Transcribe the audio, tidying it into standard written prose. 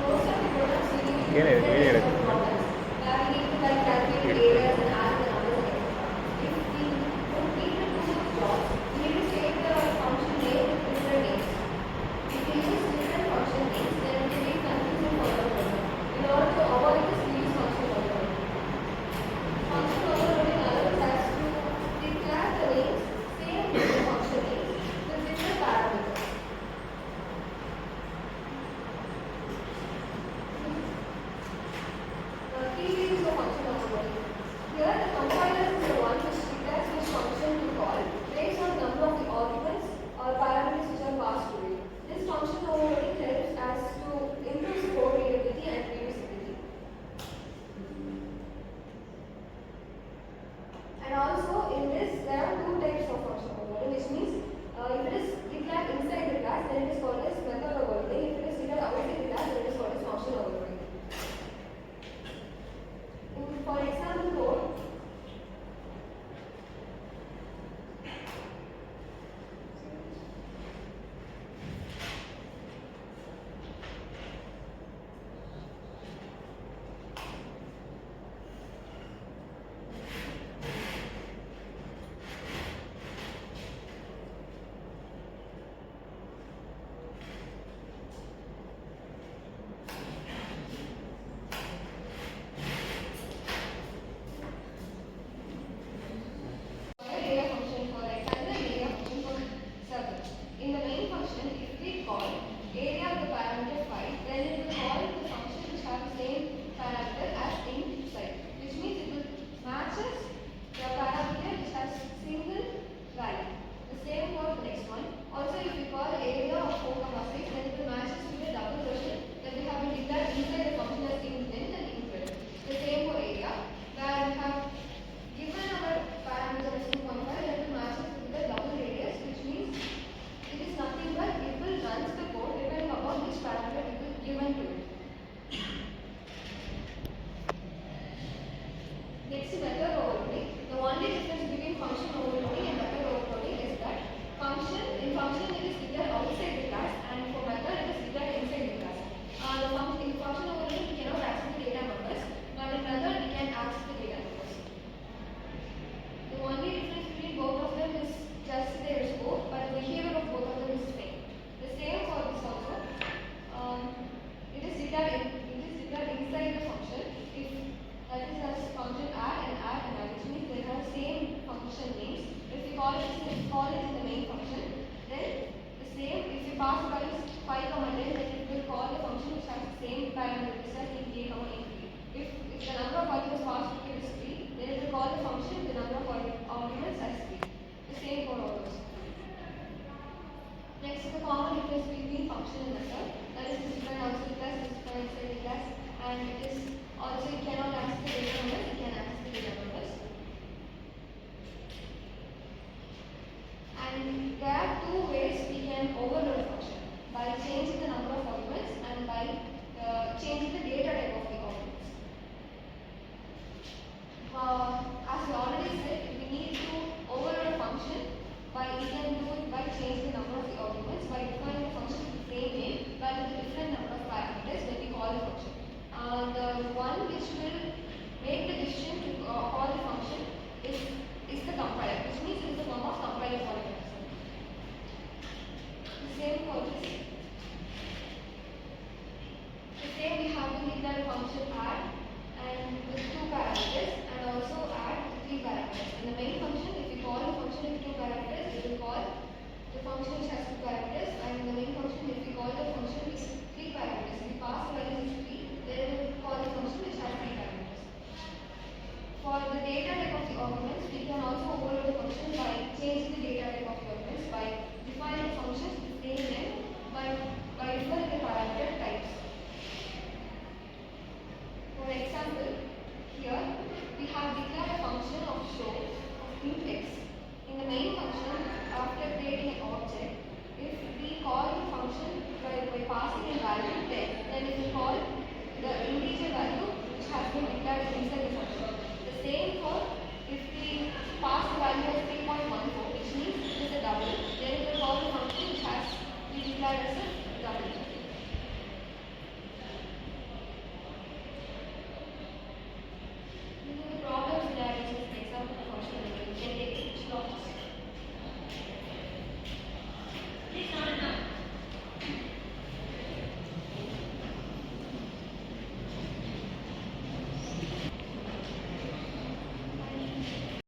most of the programs we need to do ಏನಿದೆ different ಹೇಳಿ types ಹೇಳಿ of problems where we need to like calculate areas and areas and numbers and etc. If we don't need to do those jobs, we need to save the function name with different names. If we use different function names, then it will be confusing for the program. In order to avoid this, we use function overloading. Function overloading allows us to declare the names same with the function names with different parameters. Key features of function overloading. Here, the compiler is the one which declares which function to call based on the number of the arguments or parameters which are passed to it. This function overloading helps us to improve the code readability and reusability. And also, in this, there are two types of function overloading, which means if it is declared inside the class, then it is called as method overloading. If it is declared outside the class, then it is called as function overloading. For example code, area function for rectangle, area function for circle. In the main function, if we call area of the parameter 5, then it will call the function which has the same parameter as inside, which means it will matches the parameter which has single value. The same for the next one. Also, if we call area of 4,6, then it will matches to the double version that we have been declared inside the function as int length and int width. The same for area, where we have given our parameter as 2.5, then it matches with the double radius, which means it is nothing but it will run the code depending upon which parameter it is given to it. Next, method overloading. The only difference between function overloading and method overloading is that in function it is declared outside the class, and for method it is declared inside the class. In function overloading we cannot access the data numbers, but in method we can access the data numbers. The only difference between both of them is just their scope, but the behavior of both of them is the same. The same for this also. It is declared inside the function. If that is as function add and add, which means they have same function names. If we call it in the main function, then the same. If we pass the values 5, 10, then it will call the function which has the same parameters as int a, int b. If the number of arguments passed to it is 3, then it will call the function with the number of arguments as 3. The same for all those. Next, the common difference between function and method. That is defined outside the class, defined inside the class, and it is also it cannot access the data numbers, it can access the data numbers. And there are two ways we can overload a function: by changing the number of arguments and by changing the data type of the arguments. As we already said, we need to overload a function we can do it by changing the number of the arguments by defining the function with the same name but with a different number of parameters when we call the function. The one which will make the decision to call the function is the compiler, which means it is the form of compiler polymorphism. The same for this. The same we have to declare a function add and with 2 parameters and also add 3 parameters. In the main function, if we call the function with 2 parameters, it will call the function which has 2 parameters, and in the main